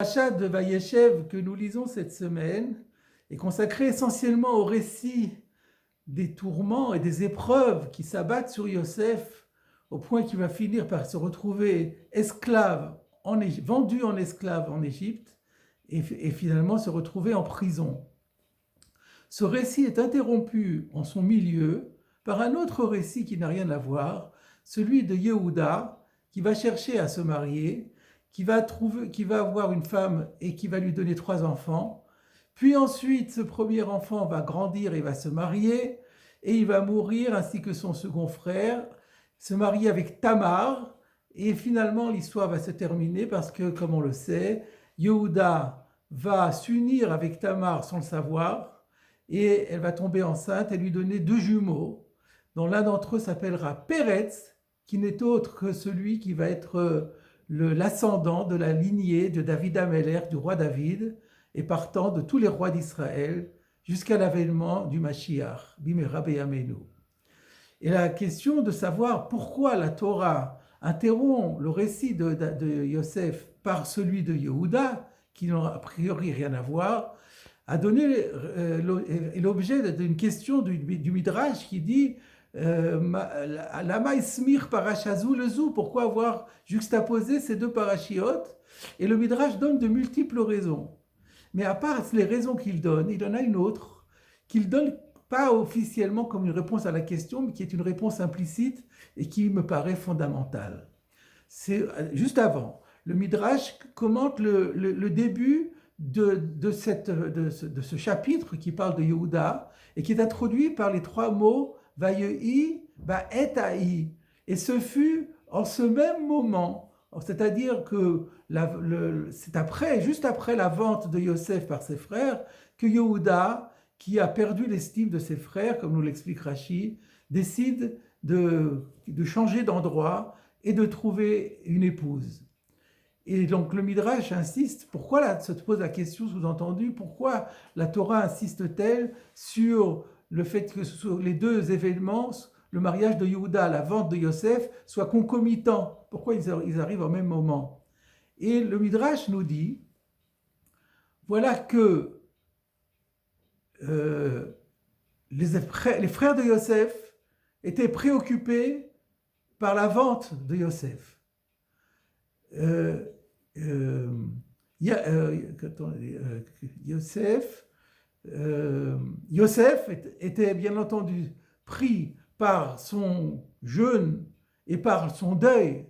Parasha de Vayeshev que nous lisons cette semaine est consacré essentiellement au récit des tourments et des épreuves qui s'abattent sur Yosef au point qu'il va finir par se retrouver vendu en esclave en Égypte et finalement se retrouver en prison. Ce récit est interrompu en son milieu par un autre récit qui n'a rien à voir, celui de Yehuda qui va chercher à se marier, qui va avoir une femme et qui va lui donner 3 enfants. Puis ensuite, ce premier enfant va grandir et va se marier, et il va mourir ainsi que son second frère, se marier avec Tamar, et finalement l'histoire va se terminer parce que, comme on le sait, Yehuda va s'unir avec Tamar sans le savoir, et elle va tomber enceinte et lui donner 2 jumeaux, dont l'un d'entre eux s'appellera Peretz, qui n'est autre que celui qui va être l'ascendant de la lignée de David Améler, du roi David, et partant de tous les rois d'Israël jusqu'à l'avènement du Mashiach, Bimera Beyamenu. Et la question de savoir pourquoi la Torah interrompt le récit de Yosef par celui de Yehuda, qui n'ont a priori rien à voir, a donné l'objet d'une question du Midrash qui dit Lama ismir parashazou lezou, pourquoi avoir juxtaposé ces 2 parachiotes? Et le Midrash donne de multiples raisons. Mais à part les raisons qu'il donne, il en a une autre qu'il donne pas officiellement comme une réponse à la question, mais qui est une réponse implicite et qui me paraît fondamentale. C'est juste avant. Le Midrash commente le début de ce chapitre qui parle de Yehuda et qui est introduit par les 3 mots Vayehi, Ba'etahi. Et ce fut en ce même moment, c'est-à-dire que c'est juste après la vente de Yosef par ses frères, que Yehuda, qui a perdu l'estime de ses frères, comme nous l'explique Rashi, décide de changer d'endroit et de trouver une épouse. Et donc le Midrash insiste, se pose la question sous-entendue, pourquoi la Torah insiste-t-elle sur le fait que sur les 2 événements, le mariage de Yehuda, la vente de Yosef, soient concomitants? Pourquoi ils arrivent au même moment? Et le Midrash nous dit, voilà que les frères de Yosef étaient préoccupés par la vente de Yosef. Yosef était bien entendu pris par son jeûne et par son deuil,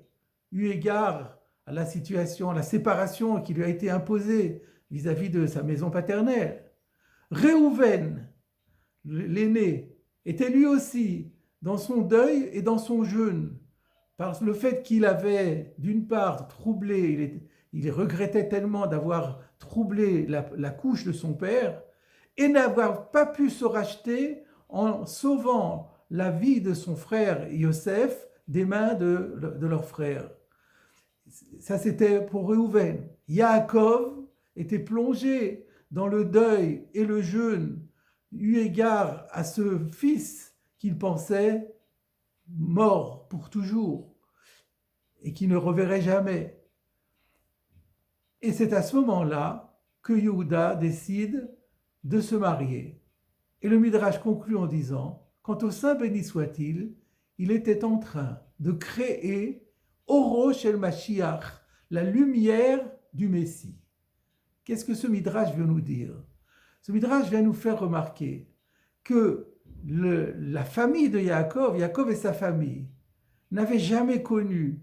eu égard à la situation, à la séparation qui lui a été imposée vis-à-vis de sa maison paternelle. Réhouven, l'aîné, était lui aussi dans son deuil et dans son jeûne, par le fait qu'il avait d'une part troublé, il regrettait tellement d'avoir troublé la couche de son père et n'avoir pas pu se racheter en sauvant la vie de son frère Yosef des mains de leur frère. Ça, c'était pour Réhouven. Yaakov était plongé dans le deuil et le jeûne, eu égard à ce fils qu'il pensait mort pour toujours et qui ne reverrait jamais. Et c'est à ce moment-là que Yehuda décide de se marier. Et le Midrash conclut en disant, quant au Saint béni soit-il, il était en train de créer Oro Shel Mashiach, la lumière du Messie. Qu'est-ce que ce Midrash veut nous dire? Ce Midrash vient nous faire remarquer que la famille de Yaakov et sa famille, n'avaient jamais connu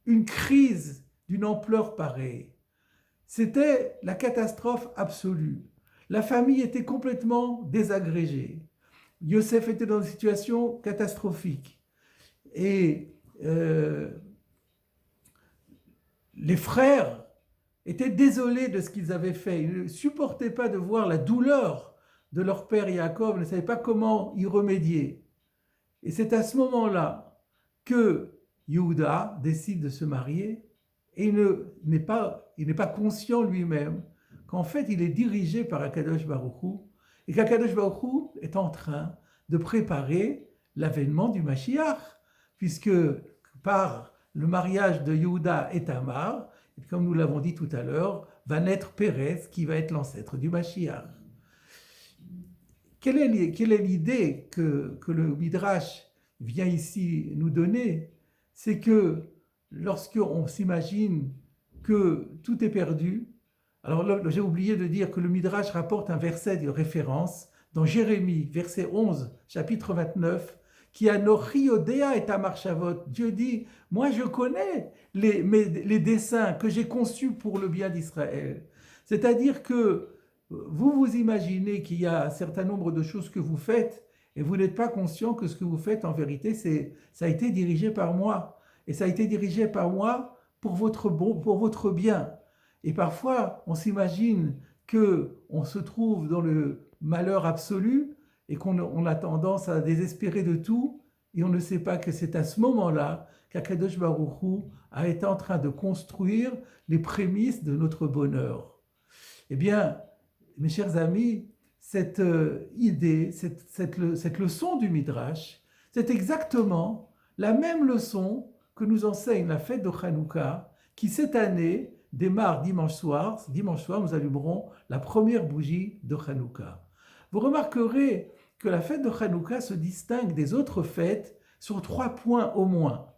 une crise d'une ampleur pareille. C'était la catastrophe absolue. La famille était complètement désagrégée. Yosef était dans une situation catastrophique. Et les frères étaient désolés de ce qu'ils avaient fait. Ils ne supportaient pas de voir la douleur de leur père Yaakov, ne savaient pas comment y remédier. Et c'est à ce moment-là que Yehuda décide de se marier et il n'est pas conscient lui-même qu'en fait il est dirigé par Akadosh Baruch Hu et qu'Akadosh Baruch Hu est en train de préparer l'avènement du Mashiach, puisque par le mariage de Yehuda et Tamar, comme nous l'avons dit tout à l'heure, va naître Pérez, qui va être l'ancêtre du Mashiach. Quelle est l'idée que le Midrash vient ici nous donner? C'est que lorsqu'on s'imagine que tout est perdu, alors là, j'ai oublié de dire que le Midrash rapporte un verset de référence dans Jérémie, verset 11, chapitre 29, qui a Nochi Odea et Tamarchavot. Dieu dit, moi je connais les desseins que j'ai conçus pour le bien d'Israël. C'est-à-dire que vous vous imaginez qu'il y a un certain nombre de choses que vous faites et vous n'êtes pas conscient que ce que vous faites en vérité, ça a été dirigé par moi. Et ça a été dirigé par moi pour votre bien. Et parfois, on s'imagine qu'on se trouve dans le malheur absolu et qu'on a tendance à désespérer de tout, et on ne sait pas que c'est à ce moment-là qu'Akadosh Baruch Hu a été en train de construire les prémices de notre bonheur. Eh bien, mes chers amis, cette idée, cette leçon du Midrash, c'est exactement la même leçon que nous enseigne la fête de Hanouka, qui cette année démarre dimanche soir. Dimanche soir, nous allumerons la première bougie de Hanouka. Vous remarquerez que la fête de Hanouka se distingue des autres fêtes sur 3 points au moins.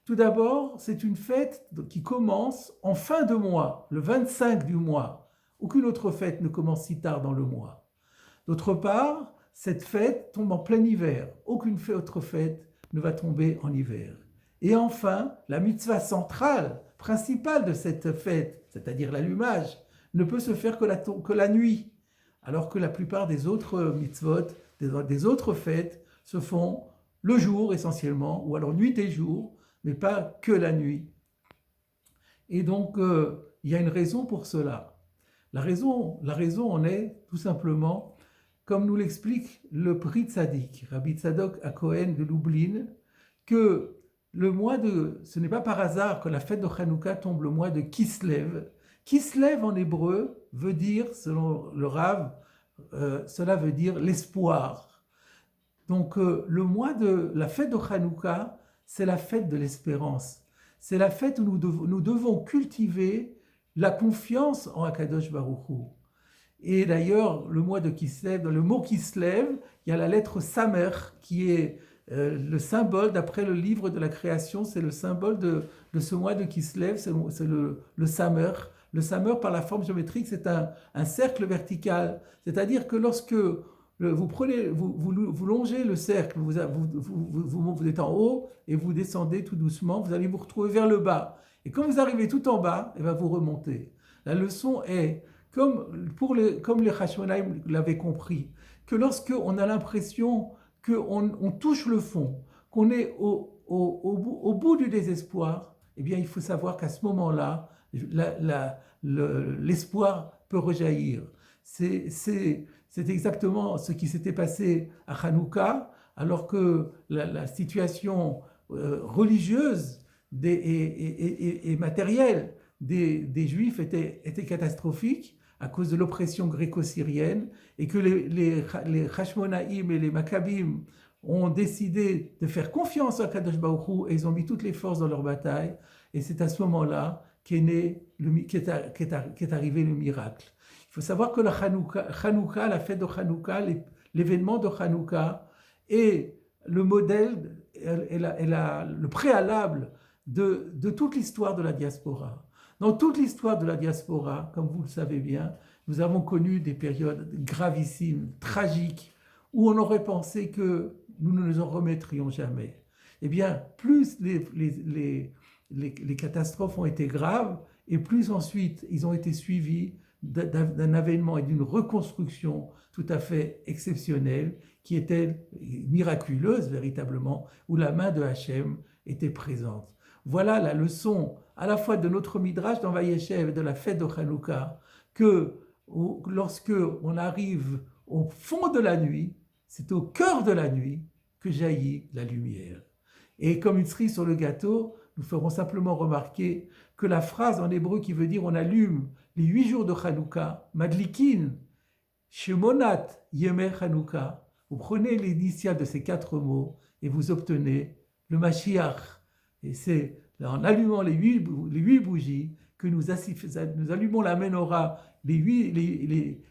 Tout d'abord, c'est une fête qui commence en fin de mois, le 25 du mois. Aucune autre fête ne commence si tard dans le mois. D'autre part, cette fête tombe en plein hiver. Aucune autre fête ne va tomber en hiver. Et enfin, la mitzvah centrale, principale de cette fête, c'est-à-dire l'allumage, ne peut se faire que la nuit, alors que la plupart des autres mitzvot, des autres fêtes, se font le jour essentiellement, ou alors nuit et jour, mais pas que la nuit. Et donc, il y a une raison pour cela. La raison en est tout simplement, comme nous l'explique le Pri Tzadik, Rabbi Tzadok HaKohen de Lublin, que ce n'est pas par hasard que la fête de Hanouka tombe le mois de Kislev. Kislev en hébreu veut dire, selon le Rav, cela veut dire l'espoir. Donc la fête de Hanouka, c'est la fête de l'espérance. C'est la fête où nous devons cultiver la confiance en Akadosh Baruch Hu. Et d'ailleurs, le mois de Kislev, dans le mot Kislev, il y a la lettre Samer qui est le symbole, d'après le livre de la création, c'est le symbole de ce mois de Kislev, c'est le Samer. Le Samer, par la forme géométrique, c'est un cercle vertical. C'est-à-dire que lorsque vous longez le cercle, vous êtes en haut et vous descendez tout doucement, vous allez vous retrouver vers le bas. Et quand vous arrivez tout en bas, vous remontez. La leçon est, comme les Hashmonaïm l'avaient compris, que lorsqu'on a l'impression qu'on touche le fond, qu'on est au bout du désespoir, eh bien, il faut savoir qu'à ce moment-là, l'espoir peut rejaillir. C'est exactement ce qui s'était passé à Hanouka, alors que la situation religieuse et matérielle des Juifs était catastrophique à cause de l'oppression gréco-syrienne, et que les Hashmonaïm et les Maccabim ont décidé de faire confiance à Kadosh Baruch Hu, et ils ont mis toutes les forces dans leur bataille, et c'est à ce moment-là qu'est arrivé le miracle. Il faut savoir que la fête de Hanouka, l'événement de Hanouka est le modèle et le préalable de toute l'histoire de la diaspora. Dans toute l'histoire de la diaspora, comme vous le savez bien, nous avons connu des périodes gravissimes, tragiques, où on aurait pensé que nous ne nous en remettrions jamais. Eh bien, plus les catastrophes ont été graves, et plus ensuite ils ont été suivis d'un avènement et d'une reconstruction tout à fait exceptionnelle, qui était miraculeuse véritablement, où la main de Hachem était présente. Voilà la leçon à la fois de notre Midrash dans Vayeshev et de la fête de Hanouka, que lorsque on arrive au fond de la nuit, c'est au cœur de la nuit que jaillit la lumière. Et comme une cerise sur le gâteau, nous ferons simplement remarquer que la phrase en hébreu qui veut dire on allume les 8 jours de Hanouka, Madlikin, Shemonat Yemer Hanouka, vous prenez l'initiale de ces 4 mots et vous obtenez le Mashiach. Et c'est en allumant les 8 bougies que nous allumons la menorah les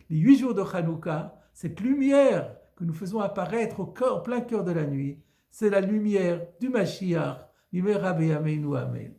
8 jours de Hanouka, cette lumière que nous faisons apparaître en plein cœur de la nuit, c'est la lumière du Mashiach, Amen.